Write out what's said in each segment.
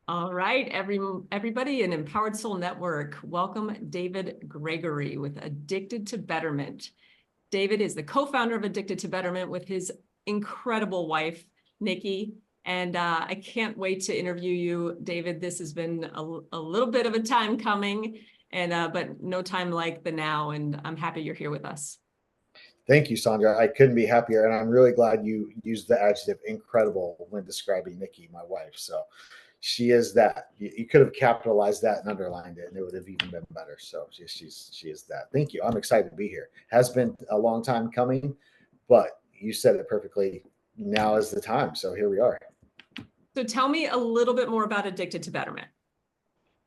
All right, everybody in Empowered Soul Network, welcome David Gregory with Addicted to Betterment. David is the co-founder of Addicted to Betterment with his incredible wife, Nikki. And I can't wait to interview you, David. This has been a little bit of a time coming, and but no time like the now. And I'm happy you're here with us. Thank you, Sandra. I couldn't be happier, and I'm really glad you used the adjective incredible when describing Nikki, my wife. So she is that. You could have capitalized that and underlined it, and it would have even been better. So she is that. Thank you. I'm excited to be here. Has been a long time coming, but you said it perfectly. Now is the time. So here we are. So tell me a little bit more about Addicted to Betterment.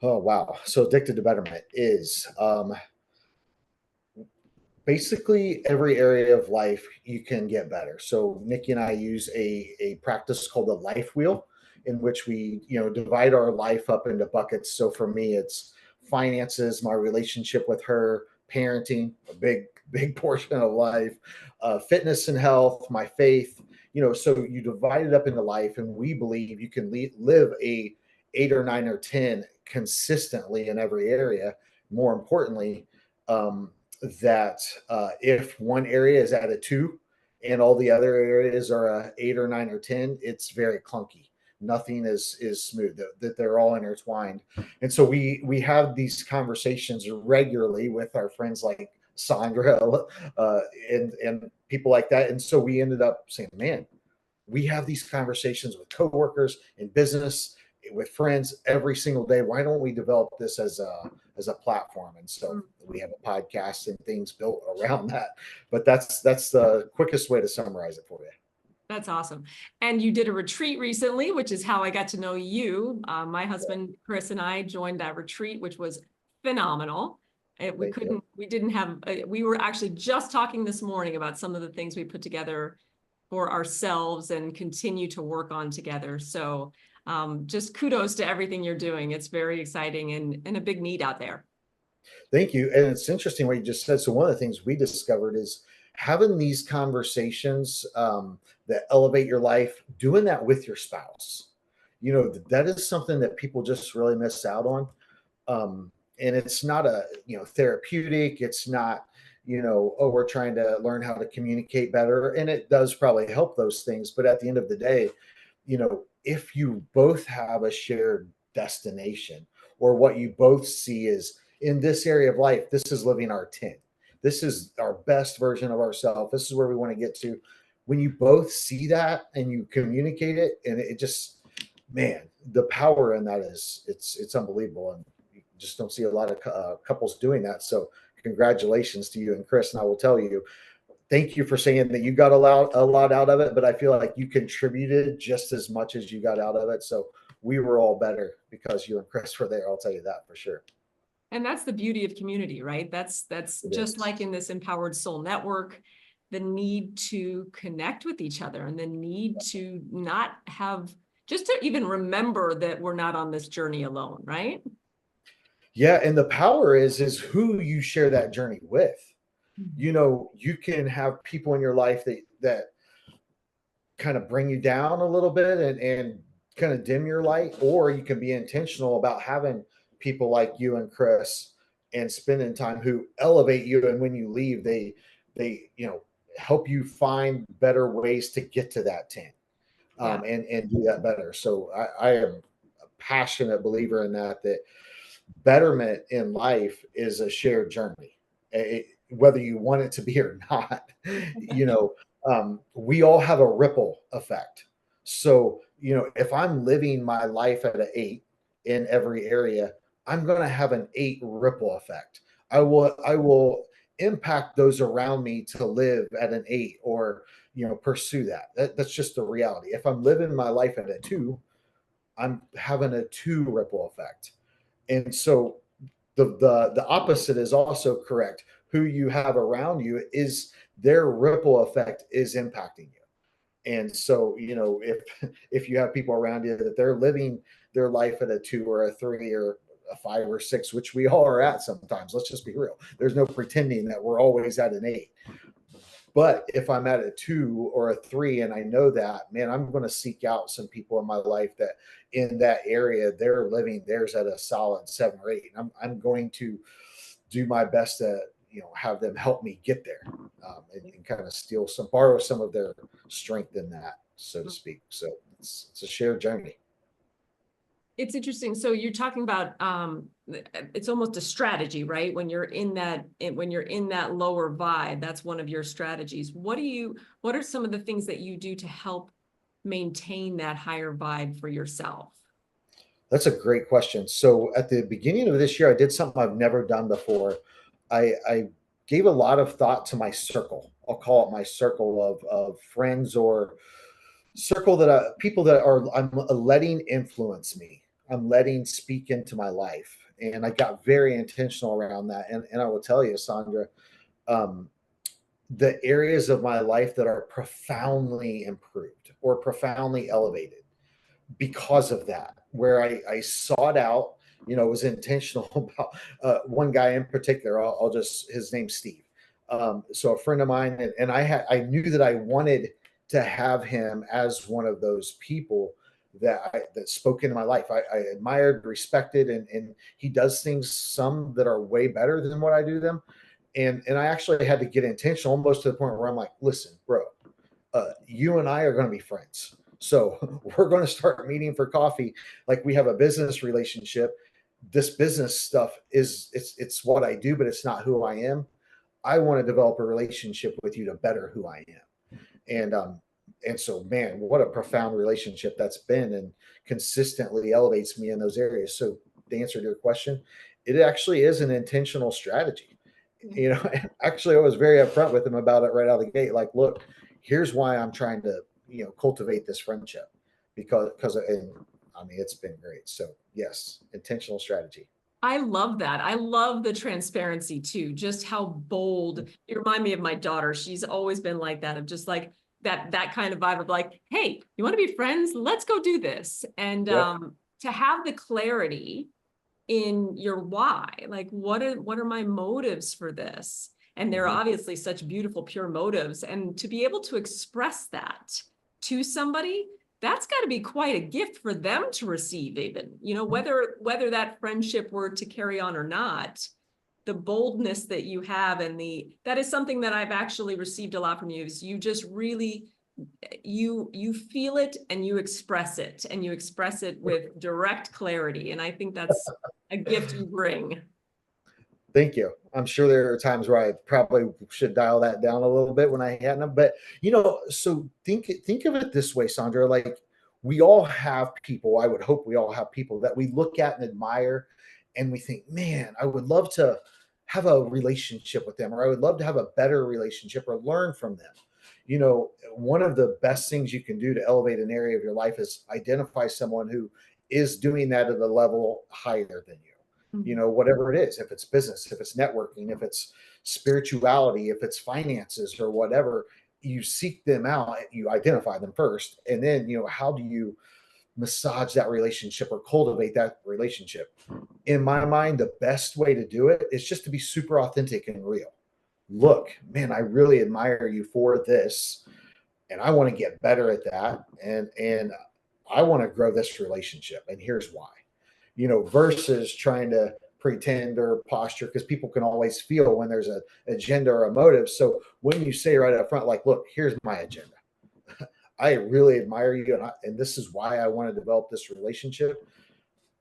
Oh wow. So addicted to betterment is basically every area of life you can get better. So Nikki and I use a practice called the life wheel, in which we divide our life up into buckets. So for me, it's finances, my relationship with her, parenting, a big portion of life, fitness and health, my faith. So you divide it up into life, and we believe you can live a 8 or 9 or 10 consistently in every area. More importantly, um, that if one area is at a 2 and all the other areas are a 8 or 9 or 10, it's very clunky. Nothing is smooth. That they're all intertwined, and so we have these conversations regularly with our friends like Sandra and people like that. And so we ended up saying, man, we have these conversations with coworkers in business, with friends every single day. Why don't we develop this as a platform? And so we have a podcast and things built around that. But that's the quickest way to summarize it for you. That's awesome. And you did a retreat recently, which is how I got to know you. My husband, Chris, and I joined that retreat, which was phenomenal. Thank you. We didn't have, we were actually just talking this morning about some of the things we put together for ourselves and continue to work on together. So just kudos to everything you're doing. It's very exciting and a big need out there. Thank you. And it's interesting what you just said. So one of the things we discovered is having these conversations that elevate your life, doing that with your spouse. That is something that people just really miss out on. And it's not a therapeutic. It's not oh, we're trying to learn how to communicate better, and it does probably help those things. But at the end of the day, if you both have a shared destination, or what you both see is in this area of life, this is living our 10. This is our best version of ourselves. This is where we want to get to. When you both see that and you communicate it, and it just, man, the power in that it's unbelievable. And you just don't see a lot of couples doing that. So congratulations to you and Chris. And I will tell you, thank you for saying that you got a lot out of it, but I feel like you contributed just as much as you got out of it. So we were all better because you and Chris were there. I'll tell you that for sure. And that's the beauty of community, right? That's It just is. like in this Empowered Soul Network, the need to connect with each other and the need to not have, just to even remember that we're not on this journey alone, right? Yeah, and the power is who you share that journey with. You can have people in your life that kind of bring you down a little bit and kind of dim your light, or you can be intentional about having people like you and Chris and spending time who elevate you, and when you leave, they help you find better ways to get to that 10, Yeah. and do that better. So I am a passionate believer in that betterment in life is a shared journey. Whether you want it to be or not, we all have a ripple effect. So, if I'm living my life at an 8 in every area, I'm going to have an 8 ripple effect. I will impact those around me to live at an 8, or pursue that's just the reality. If I'm living my life at a 2, I'm having a 2 ripple effect. And so the opposite is also correct. Who you have around you is their ripple effect is impacting you. And so, if you have people around you that they're living their life at a 2 or a 3 or a 5 or 6, which we all are at sometimes, let's just be real. There's no pretending that we're always at an 8. But if I'm at a 2 or a 3 and I know that, man, I'm going to seek out some people in my life that in that area, they're living theirs at a solid 7 or 8. I'm going to do my best to, have them help me get there, and kind of borrow some of their strength in that, so to speak. So it's a shared journey. It's interesting. So you're talking about it's almost a strategy, right? When you're in that lower vibe, that's one of your strategies. What are some of the things that you do to help maintain that higher vibe for yourself? That's a great question. So at the beginning of this year, I did something I've never done before. I gave a lot of thought to my circle. I'll call it my circle of friends, or circle people that I'm letting influence me. I'm letting speak into my life. And I got very intentional around that. And I will tell you, Sandra, um, the areas of my life that are profoundly improved or profoundly elevated because of that, where I sought out, was intentional about one guy in particular. I'll just, his name's Steve. So a friend of mine, and I knew that I wanted to have him as one of those people that spoke into my life. I admired, respected, and he does things, some that are way better than what I do them. And I actually had to get intentional, almost to the point where I'm like, listen, bro, you and I are going to be friends. So we're going to start meeting for coffee. Like, we have a business relationship. This business stuff it's what I do, but it's not who I am. I want to develop a relationship with you to better who I am. And so, man, what a profound relationship that's been, and consistently elevates me in those areas. So the answer to your question, it actually is an intentional strategy. Actually, I was very upfront with him about it right out of the gate. Like, look, here's why I'm trying to, cultivate this friendship, because and I mean, it's been great. So yes, intentional strategy. I love that. I love the transparency too, just how bold. You remind me of my daughter. She's always been like that, of just like that kind of vibe of like, hey, you want to be friends? Let's go do this. And Yep. to have the clarity in your why, like what are my motives for this? And they're Mhm. obviously such beautiful, pure motives. And to be able to express that to somebody, that's got to be quite a gift for them to receive, even, whether that friendship were to carry on or not. The boldness that you have, and that is something that I've actually received a lot from you, is you just really, you feel it and you express it, and you express it with direct clarity. And I think that's a gift you bring. Thank you. I'm sure there are times where I probably should dial that down a little bit when I had them, but so think of it this way, Sandra. Like, we all have people. I would hope we all have people that we look at and admire, and we think, man, I would love to have a relationship with them, or I would love to have a better relationship or learn from them. One of the best things you can do to elevate an area of your life is identify someone who is doing that at a level higher than you. Whatever it is, if it's business, if it's networking, if it's spirituality, if it's finances or whatever, you seek them out, you identify them first. And then, how do you massage that relationship or cultivate that relationship? In my mind, the best way to do it is just to be super authentic and real. Look, man, I really admire you for this, and I want to get better at that. And I want to grow this relationship. And here's why. Versus trying to pretend or posture, because people can always feel when there's an agenda or a motive. So when you say right up front, like, look, here's my agenda. I really admire you, and this is why I want to develop this relationship.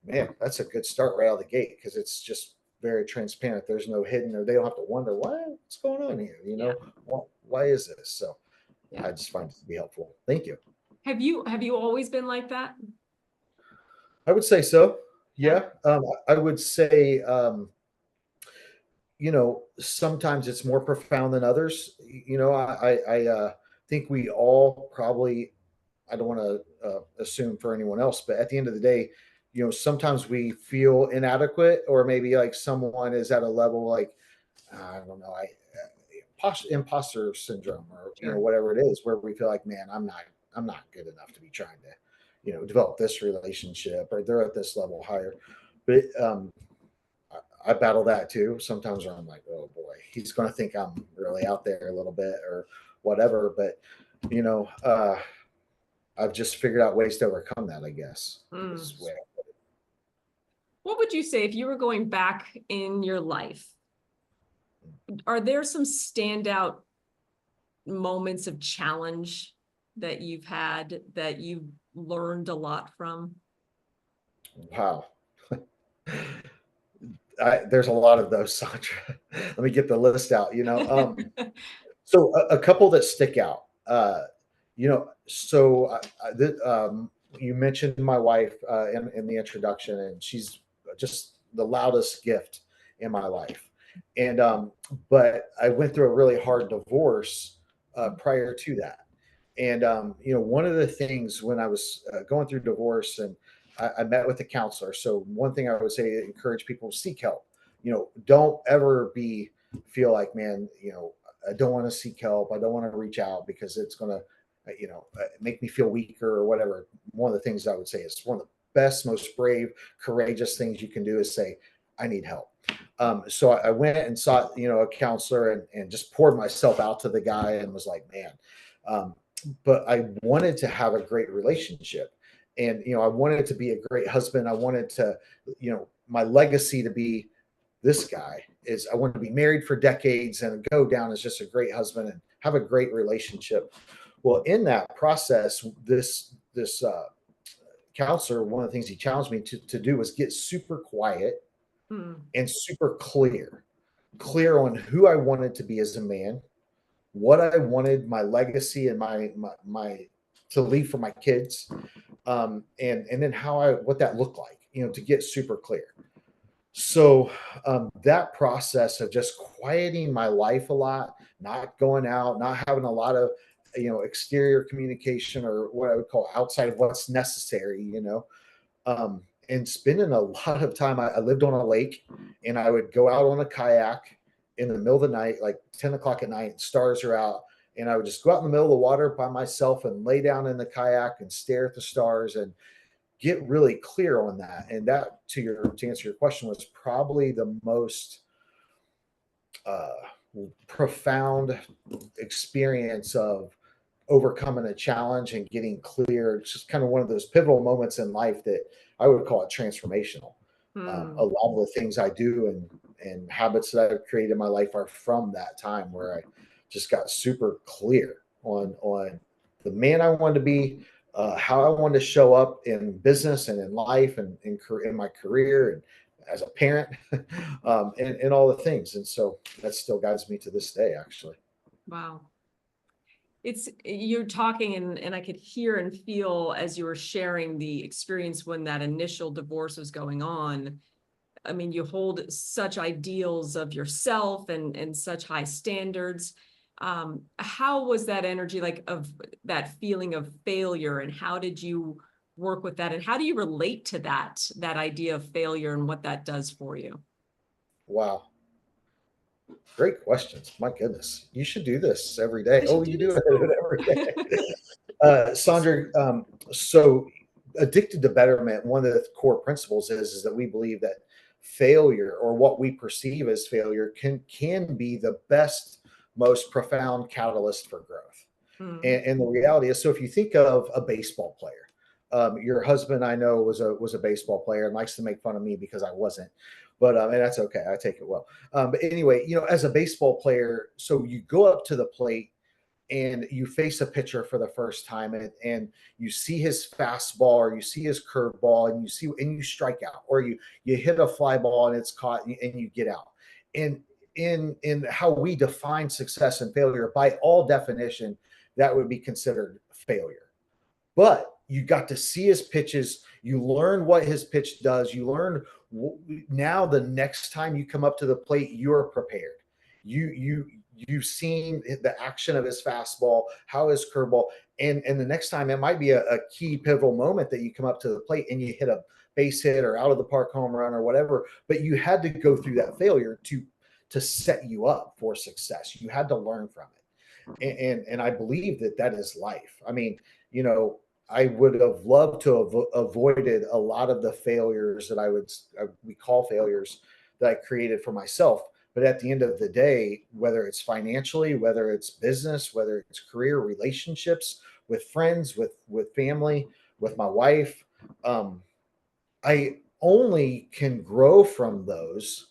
Man, that's a good start right out of the gate, because it's just very transparent. There's no hidden, or they don't have to wonder what's going on here. Yeah. Why is this? So Yeah. I just find it to be helpful. Thank you. Have you always been like that? I would say so. Yeah. Yeah. I would say, sometimes it's more profound than others. I think we all probably, I don't want to assume for anyone else, but at the end of the day, sometimes we feel inadequate, or maybe like someone is at a level like, I don't know, imposter syndrome, or, Sure. whatever it is, where we feel like, man, I'm not good enough to be trying to, develop this relationship, or they're at this level higher. But I battle that too sometimes, where I'm like, oh boy, he's going to think I'm really out there a little bit, whatever. But, you know, I've just figured out ways to overcome that, I guess. Is the way. What would you say if you were going back in your life? Are there some standout moments of challenge that you've had that you've learned a lot from? Wow. There's a lot of those, Sandra. Let me get the list out, So a couple that stick out, you mentioned my wife in the introduction, and she's just the loudest gift in my life. And but I went through a really hard divorce prior to that. And one of the things when I was going through divorce, and I met with a counselor. So one thing I would say, encourage people to seek help. Don't ever feel like, man, I don't want to seek help. I don't want to reach out because it's going to, make me feel weaker or whatever. One of the things I would say is one of the best, most brave, courageous things you can do is say, I need help. So I went and saw, a counselor and just poured myself out to the guy and was like, man, but I wanted to have a great relationship. And, I wanted to be a great husband. I wanted to, my legacy to be this guy is I want to be married for decades and go down as just a great husband and have a great relationship. Well, in that process, this counselor, one of the things he challenged me to do was get super quiet and super clear on who I wanted to be as a man, what I wanted my legacy and my to leave for my kids, and then what that looked like, to get super clear. So that process of just quieting my life a lot, not going out, not having a lot of exterior communication or what I would call outside of what's necessary, and spending a lot of time. I lived on a lake, and I would go out on a kayak in the middle of the night, like 10 o'clock at night, stars are out. And I would just go out in the middle of the water by myself and lay down in the kayak and stare at the stars and get really clear on that. And that, to answer your question, was probably the most profound experience of overcoming a challenge and getting clear. It's just kind of one of those pivotal moments in life that I would call it transformational. A lot of the things I do and habits that I've created in my life are from that time where I just got super clear on the man I wanted to be, how I wanted to show up in business and in life and in my career and as a parent, and all the things. And so that still guides me to this day, actually. Wow. You're talking and I could hear and feel as you were sharing the experience when that initial divorce was going on. I mean, you hold such ideals of yourself and such high standards. How was that energy, like, of that feeling of failure, and how did you work with that? And how do you relate to that idea of failure and what that does for you? Wow. Great questions. My goodness. You should do this every day. I Oh, should do you do this. it every day. Sandra, so addicted to betterment, one of the core principles is that we believe that failure, or what we perceive as failure, can be the best, most profound catalyst for growth. And the reality is, so if you think of a baseball player, your husband, I know, was a baseball player and likes to make fun of me because I wasn't, but and that's okay. I take it well. But anyway, as a baseball player, so you go up to the plate and you face a pitcher for the first time, and you see his fastball or you see his curveball, and you strike out, or you hit a fly ball and it's caught and you get out. And in how we define success and failure, by all definition, that would be considered failure. But you got to see his pitches. You learn what his pitch does. You learn now the next time you come up to the plate, you're prepared. You've seen the action of his fastball, how his curveball, and the next time it might be a key pivotal moment that you come up to the plate and you hit a base hit or out of the park home run or whatever. But you had to go through that failure to set you up for success. You had to learn from it, and I believe that is life. I mean, I would have loved to have avoided a lot of the failures that we call failures that I created for myself. But at the end of the day, whether it's financially, whether it's business, whether it's career, relationships, with friends, with family, with my wife, um, I only can grow from those.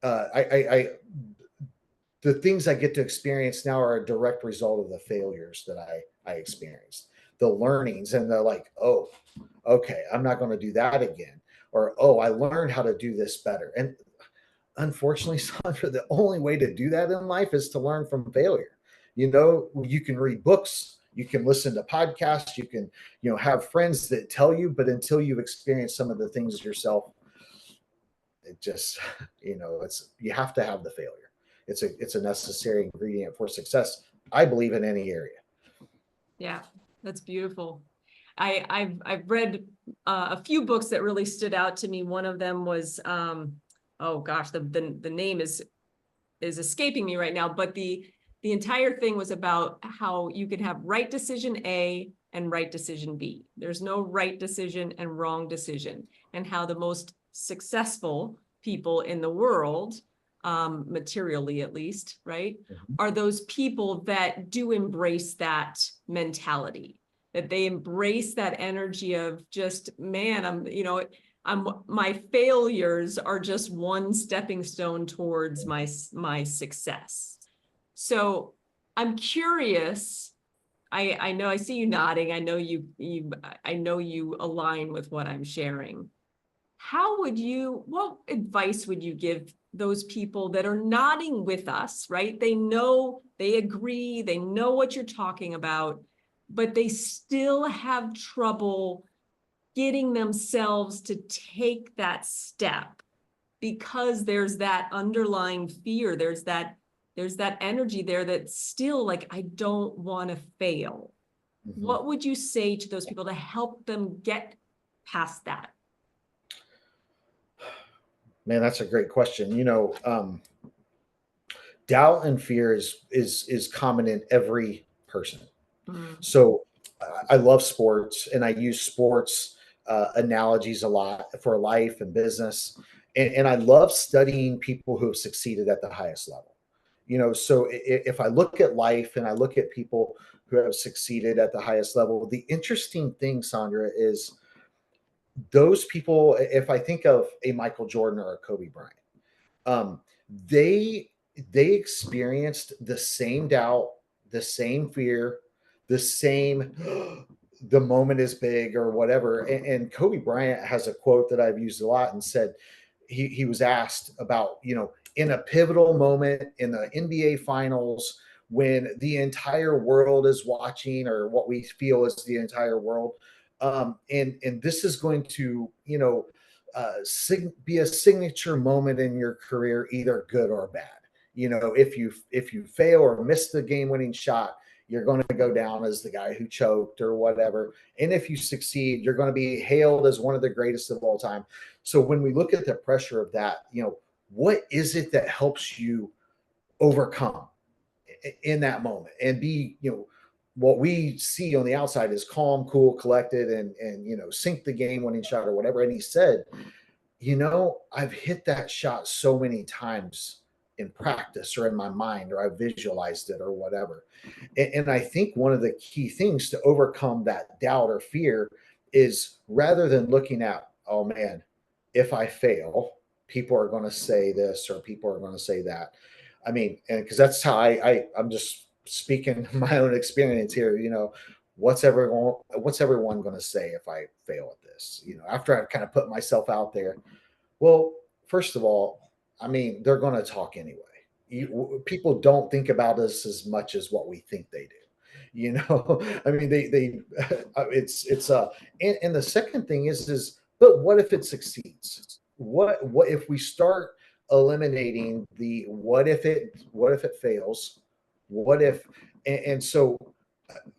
I the things I get to experience now are a direct result of the failures that I experienced, the learnings, and the like, oh, okay, I'm not going to do that again. Or, oh, I learned how to do this better. And unfortunately, Sandra, the only way to do that in life is to learn from failure. You can read books, you can listen to podcasts, you can, have friends that tell you, but until you've experienced some of the things yourself, it just, you have to have the failure. It's a necessary ingredient for success, I believe, in any area. Yeah, that's beautiful. I've read a few books that really stood out to me. One of them was oh gosh, the name is escaping me right now, but the entire thing was about how you could have right decision A and right decision B. There's no right decision and wrong decision, and how the most successful people in the world, materially at least, right, Mhm. are those people that do embrace that mentality, that they embrace that energy of just, man, my failures are just one stepping stone towards my success. So I'm curious. I know I see you nodding. I know you align with what I'm sharing. What advice would you give those people that are nodding with us, right? They know, they agree, they know what you're talking about, but they still have trouble getting themselves to take that step because there's that underlying fear. There's that energy there that's still like, I don't want to fail. Mhm. What would you say to those people to help them get past that? Man, that's a great question. Doubt and fear is common in every person. Mm, So I love sports, and I use sports analogies a lot for life and business. And I love studying people who have succeeded at the highest level. So if I look at life and I look at people who have succeeded at the highest level, the interesting thing, Sandra, is those people, if I think of a Michael Jordan or a Kobe Bryant, um, they they experienced the same doubt, the same fear, the same the moment is big or whatever. And Kobe Bryant has a quote that I've used a lot and said he was asked about, in a pivotal moment in the NBA finals when the entire world is watching, or what we feel is the entire world. And this is going to, be a signature moment in your career, either good or bad. If you fail or miss the game-winning shot, you're going to go down as the guy who choked or whatever. And if you succeed, you're going to be hailed as one of the greatest of all time. So when we look at the pressure of that, what is it that helps you overcome in that moment and be, what we see on the outside is calm, cool, collected, and sink the game winning shot or whatever. And he said, I've hit that shot so many times in practice or in my mind, or I visualized it or whatever. And I think one of the key things to overcome that doubt or fear is, rather than looking at, oh man, if I fail, people are going to say this or people are going to say that. I mean, and because that's how I'm just speaking my own experience here. What's everyone going to say if I fail at this? After I've kind of put myself out there. Well, first of all, I mean, they're going to talk anyway. People don't think about us as much as what we think they do. I mean, and the second thing but what if it succeeds? What if we start eliminating the what if it fails? What if, and so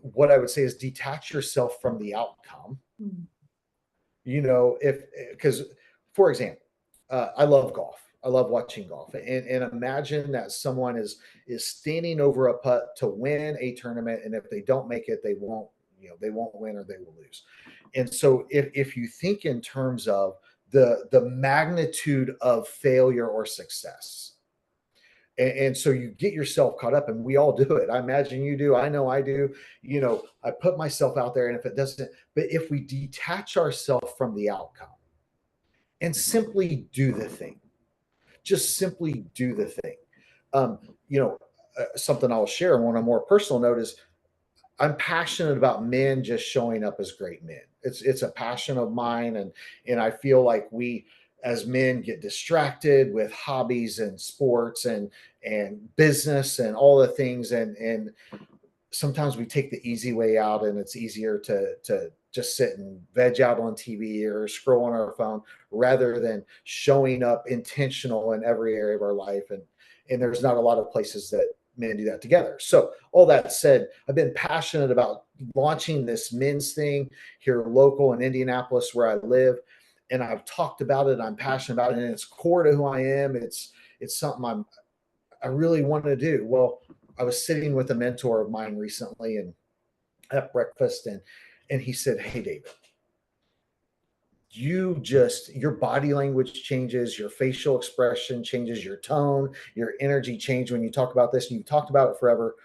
what I would say is detach yourself from the outcome. mm, If, because, for example, I love golf. I love watching golf, and imagine that someone is standing over a putt to win a tournament, and if they don't make it, they won't win, or they will lose. And so if you think in terms of the magnitude of failure or success, And so you get yourself caught up, and we all do it. I imagine you do. I know I do. I put myself out there, and if it doesn't, but if we detach ourselves from the outcome and simply do the thing, just simply do the thing. Um, Something I'll share on a more personal note is I'm passionate about men just showing up as great men. It's a passion of mine, and I feel like we as men get distracted with hobbies and sports and business and all the things, and sometimes we take the easy way out, and it's easier to just sit and veg out on TV or scroll on our phone rather than showing up intentional in every area of our life. And there's not a lot of places that men do that together. So all that said, I've been passionate about launching this men's thing here local in Indianapolis where I live. And I've talked about it. I'm passionate about it, and it's core to who I am. It's something I really want to do. Well, I was sitting with a mentor of mine recently and at breakfast, and he said, "Hey, David, your body language changes, your facial expression changes, your tone, your energy change when you talk about this, and you've talked about it forever.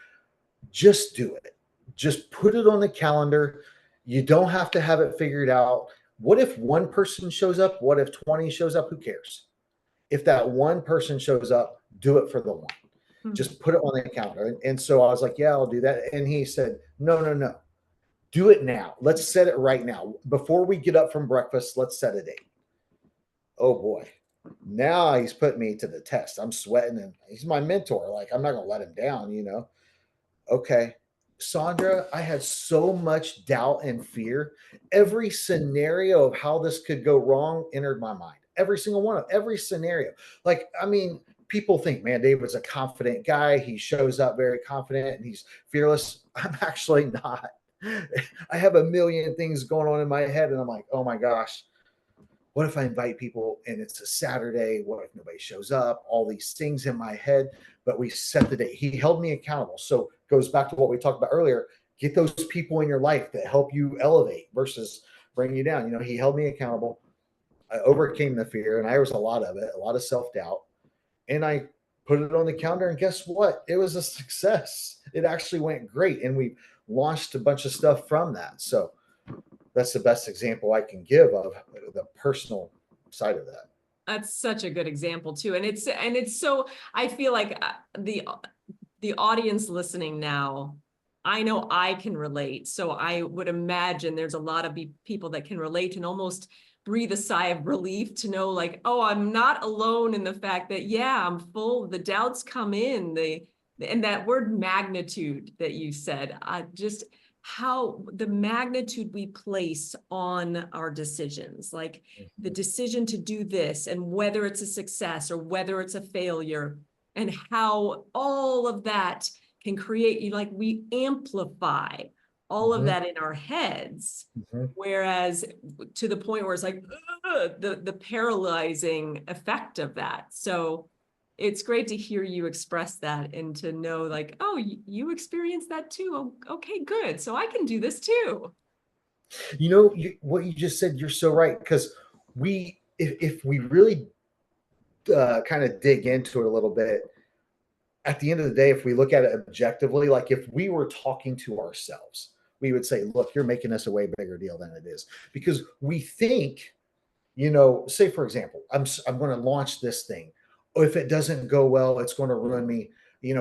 Just do it. Just put it on the calendar. You don't have to have it figured out. What if one person shows up? What if 20 shows up? Who cares? If that one person shows up, do it for the one. Just put it on the calendar." And so I was like, "Yeah, I'll do that." And he said, "No, no, no. Do it now. Let's set it right now. Before we get up from breakfast, let's set a date." Oh boy. Now he's put me to the test. I'm sweating, and he's my mentor. Like, I'm not going to let him down. Okay. Sandra, I had so much doubt and fear. Every scenario of how this could go wrong entered my mind. Every single one of every scenario. Like, I mean, people think, man, David's a confident guy. He shows up very confident and he's fearless. I'm actually not. I have a million things going on in my head, and I'm like, oh my gosh, what if I invite people and it's a Saturday? What if nobody shows up? All these things in my head, but we set the date. He held me accountable. So it goes back to what we talked about earlier. Get those people in your life that help you elevate versus bring you down. He held me accountable. I overcame the fear, and there was a lot of it, a lot of self-doubt. And I put it on the calendar, and guess what? It was a success. It actually went great. And we launched a bunch of stuff from that. So that's the best example I can give of the personal side of that. That's such a good example too. And it's so, I feel like the audience listening now, I know I can relate. So I would imagine there's a lot of people that can relate and almost breathe a sigh of relief to know, like, oh, I'm not alone in the fact that, yeah, I'm full, the doubts come in, and that word magnitude that you said, just how the magnitude we place on our decisions, like the decision to do this and whether it's a success or whether it's a failure, and how all of that can create, like, we amplify all of that in our heads. Whereas to the point where it's like the paralyzing effect of that. So it's great to hear you express that and to know, like, oh, you experienced that too. Oh, okay, good. So I can do this too. What you just said, you're so right. Because if we really kind of dig into it a little bit, at the end of the day, if we look at it objectively, like if we were talking to ourselves, we would say, look, you're making this a way bigger deal than it is. Because we think, say, for example, I'm going to launch this thing. If it doesn't go well, it's going to ruin me.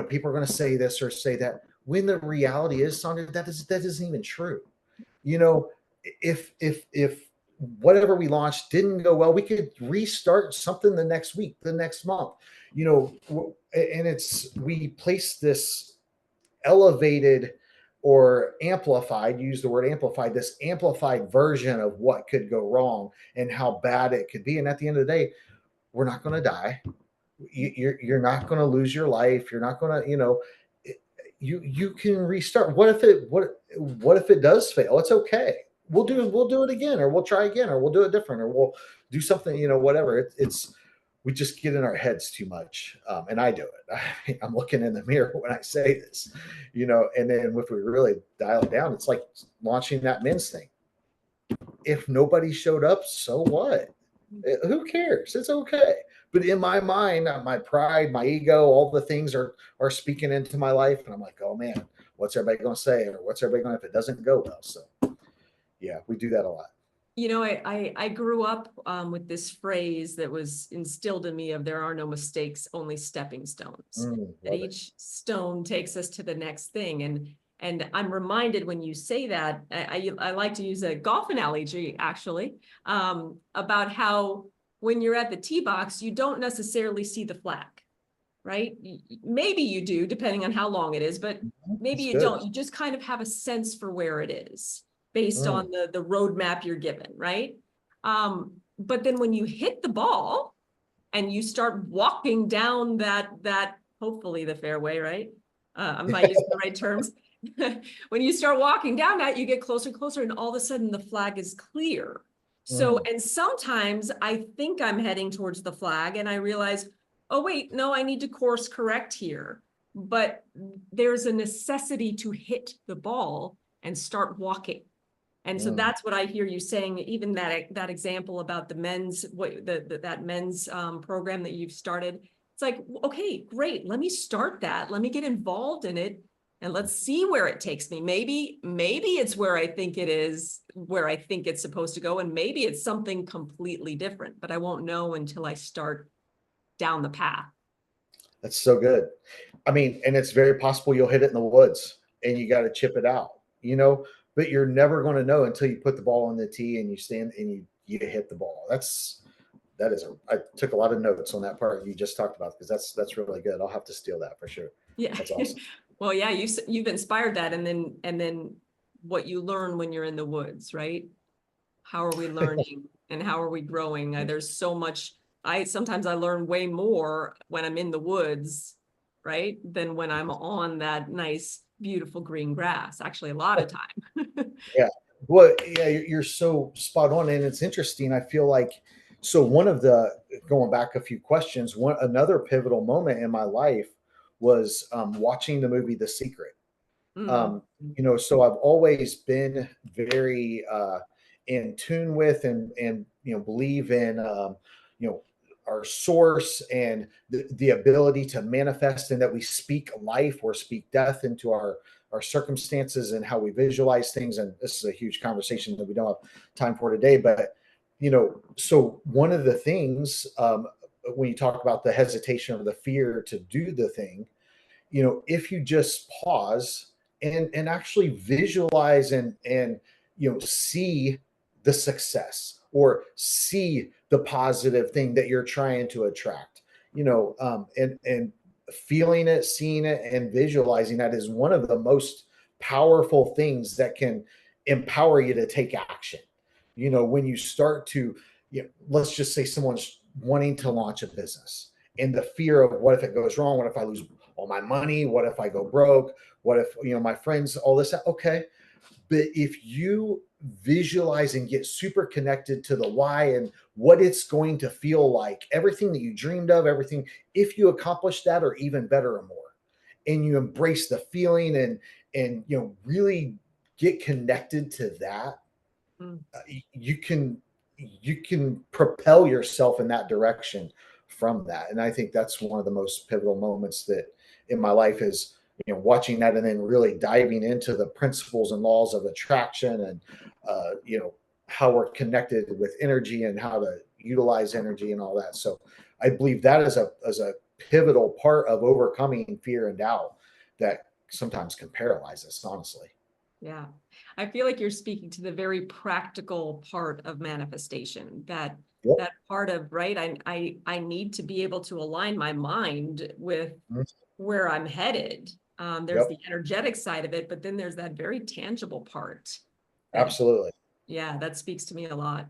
People are going to say this or say that. When the reality is, Sandra, that isn't even true. If whatever we launched didn't go well, we could restart something the next week, the next month. And we place this elevated or amplified, use the word amplified, this amplified version of what could go wrong and how bad it could be. And at the end of the day, we're not going to die. You're not going to lose your life. You're not going to, you can restart. What if it does fail? It's okay. We'll do it again, or we'll try again, or we'll do it different, or we'll do something, whatever. We just get in our heads too much. And I do it. I'm looking in the mirror when I say this, and then if we really dial it down, it's like launching that men's thing. If nobody showed up, so what? Who cares? It's okay. But in my mind, my pride, my ego, all the things are speaking into my life, and I'm like, oh man, what's everybody going to say, or what's everybody going to if it doesn't go well? So yeah, we do that a lot. You know, I grew up with this phrase that was instilled in me of there are no mistakes, only stepping stones. That Love it. each stone takes us to the next thing. And I'm reminded when you say that, I like to use a golf analogy actually, about how when you're at the tee box, you don't necessarily see the flag, right? Maybe you do, depending on how long it is, but maybe That's you good. don't. You just kind of have a sense for where it is based Mm, on the roadmap you're given, right? But then when you hit the ball and you start walking down that hopefully the fairway, right? I'm not using the right terms. When you start walking down that, you get closer and closer, and all of a sudden the flag is clear. So, mm, and sometimes I think I'm heading towards the flag and I realize, oh, wait, no, I need to course correct here. But there's a necessity to hit the ball and start walking. And so mm. that's what I hear you saying, even that example about the men's, that men's program that you've started. It's like, okay, great. Let me start that. Let me get involved in it and let's see where it takes me. Maybe it's where I think it is, where I think it's supposed to go. And maybe it's something completely different, but I won't know until I start down the path. That's so good. I mean, and it's very possible you'll hit it in the woods and you got to chip it out, but you're never going to know until you put the ball on the tee and you stand and you hit the ball. I took a lot of notes on that part you just talked about because that's really good. I'll have to steal that for sure. Yeah. That's awesome. Well, yeah, you've inspired that. And then what you learn when you're in the woods, right? How are we learning and how are we growing? There's so much. Sometimes I learn way more when I'm in the woods, right? Than when I'm on that nice, beautiful green grass, actually, a lot of time. Yeah. Well, yeah, you're so spot on. And it's interesting. I feel like, so one of the, going back a few questions, another pivotal moment in my life was watching the movie The Secret. Mm. Um, so I've always been very in tune with and believe in you know our source and the ability to manifest and that we speak life or speak death into our circumstances and how we visualize things. And this is a huge conversation that we don't have time for today. But so one of the things when you talk about the hesitation or the fear to do the thing, if you just pause and actually visualize and see the success or see the positive thing that you're trying to attract, and feeling it, seeing it, and visualizing that is one of the most powerful things that can empower you to take action. When you start to, let's just say someone's wanting to launch a business and the fear of what if it goes wrong? What if I lose all my money? What if I go broke? What if, my friends, all this? Okay. But if you visualize and get super connected to the why and what it's going to feel like, everything that you dreamed of, everything, if you accomplish that or even better or more, and you embrace the feeling and really get connected to that, Mm. you can propel yourself in that direction from that. And I think that's one of the most pivotal moments that in my life is watching that and then really diving into the principles and laws of attraction and how we're connected with energy and how to utilize energy and all that. So I believe that is a pivotal part of overcoming fear and doubt that sometimes can paralyze us, honestly. Yeah. I feel like you're speaking to the very practical part of manifestation, Yep. that part of, right, I need to be able to align my mind with where I'm headed. There's Yep. the energetic side of it, but then there's that very tangible part that, Absolutely. yeah, that speaks to me a lot.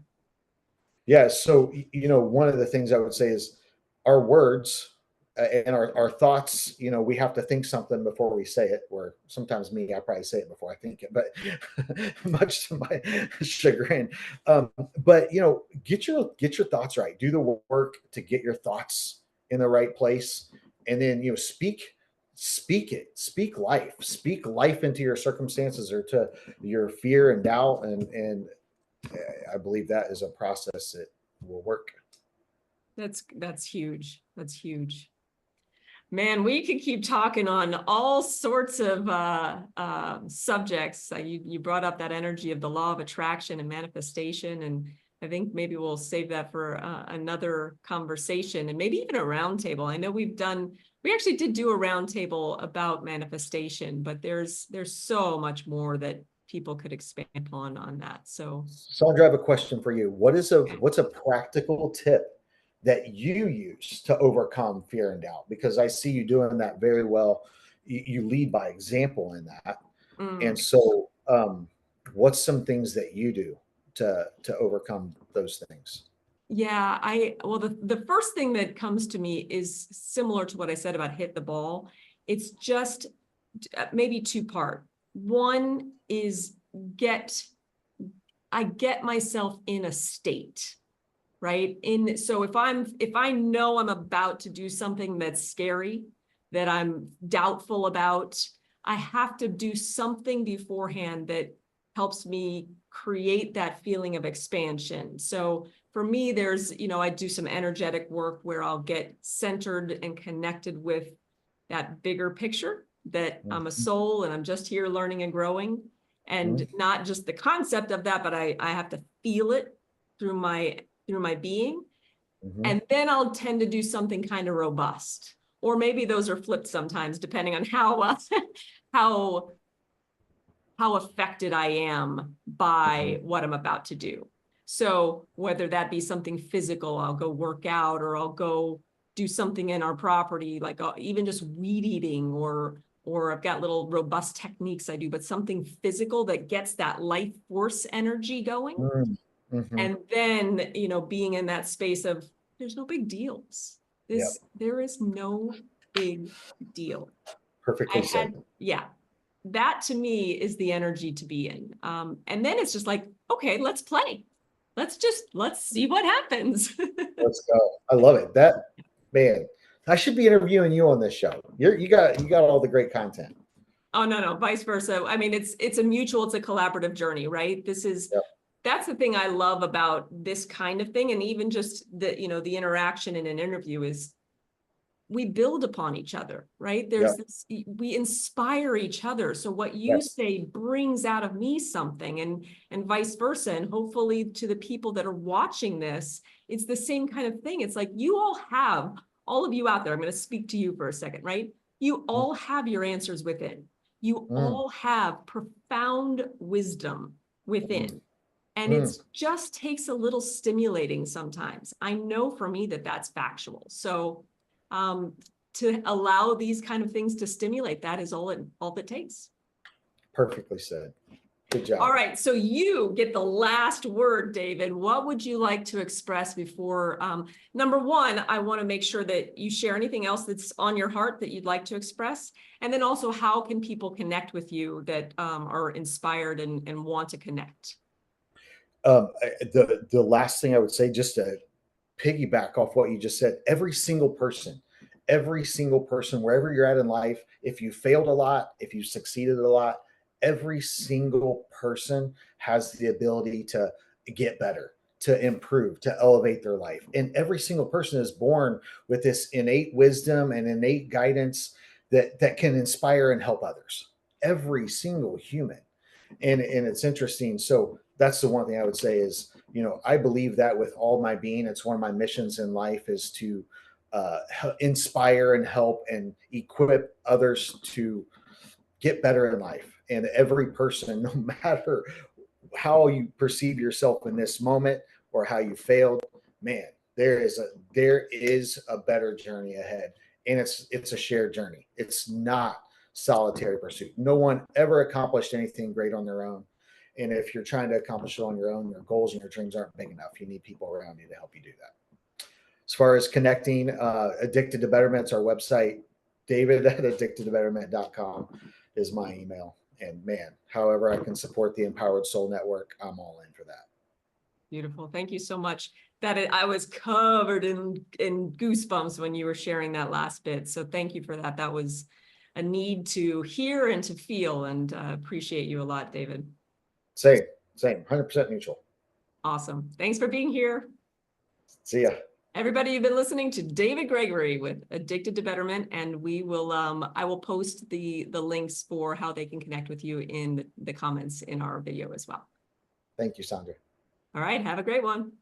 Yeah. So, one of the things I would say is our words and our thoughts, we have to think something before we say it. Or sometimes I probably say it before I think it, but much to my chagrin. But, get your thoughts right. Do the work to get your thoughts in the right place. And then, speak it, speak life into your circumstances or to your fear and doubt. And I believe that is a process that will work. That's huge. That's huge. Man, we could keep talking on all sorts of subjects. You brought up that energy of the law of attraction and manifestation, and I think maybe we'll save that for another conversation and maybe even a roundtable. I know we actually did do a roundtable about manifestation, but there's so much more that people could expand upon on that. So, Sandra, I have a question for you. What's a practical tip that you use to overcome fear and doubt? Because I see you doing that very well. You lead by example in that. And so, what's some things that you do to overcome those things? Yeah, well, the first thing that comes to me is similar to what I said about hit the ball. It's just maybe two-part. One is I get myself in a state, right? So if I know I'm about to do something that's scary, that I'm doubtful about, I have to do something beforehand that helps me create that feeling of expansion. So for me, I do some energetic work where I'll get centered and connected with that bigger picture that I'm a soul and I'm just here learning and growing, and not just the concept of that, but I have to feel it through my being. And then I'll tend to do something kind of robust, or maybe those are flipped sometimes, depending on how affected I am by what I'm about to do. So whether that be something physical, I'll go work out, or I'll go do something in our property, like even just weed eating, or I've got little robust techniques I do, but something physical that gets that life force energy going. And then, being in that space of there's no big deals. There is no big deal. Perfectly said. That to me is the energy to be in. And then it's just like, okay, let's play. Let's see what happens. Let's go. I love it. Man, I should be interviewing you on this show. You got all the great content. Oh, no, vice versa. I mean, it's a collaborative journey, right? That's the thing I love about this kind of thing. And even just the interaction in an interview is we build upon each other, right? We inspire each other. So what you say brings out of me something, and vice versa. And hopefully to the people that are watching this, it's the same kind of thing. It's like all of you out there, I'm going to speak to you for a second, right? You all have your answers within. You all have profound wisdom within. And it just takes a little stimulating sometimes. I know for me that's factual. So to allow these kind of things to stimulate, that is all it takes. Perfectly said. Good job. All right. So you get the last word, David. What would you like to express before? Number one, I want to make sure that you share anything else that's on your heart that you'd like to express. And then also, how can people connect with you that are inspired and want to connect? The last thing I would say, just to piggyback off what you just said, every single person, wherever you're at in life, if you failed a lot, if you succeeded a lot, every single person has the ability to get better, to improve, to elevate their life. And every single person is born with this innate wisdom and innate guidance that can inspire and help others. Every single human. And it's interesting. So that's the one thing I would say is, I believe that with all my being. It's one of my missions in life is to inspire and help and equip others to get better in life. And every person, no matter how you perceive yourself in this moment or how you failed, man, there is a better journey ahead. And it's a shared journey. It's not solitary pursuit. No one ever accomplished anything great on their own. And if you're trying to accomplish it on your own, your goals and your dreams aren't big enough. You need people around you to help you do that. As far as connecting, Addicted to Betterment's our website. David at addictedtobetterment.com is my email. And man, however I can support the Empowered Soul Network, I'm all in for that. Beautiful. Thank you so much. I was covered in goosebumps when you were sharing that last bit. So thank you for that. That was a need to hear and to feel, and appreciate you a lot, David. Same, 100% mutual. Awesome. Thanks for being here. See ya. Everybody, you've been listening to David Gregory with Addicted to Betterment, and we will I will post the links for how they can connect with you in the comments in our video as well. Thank you, Sandra. All right, have a great one.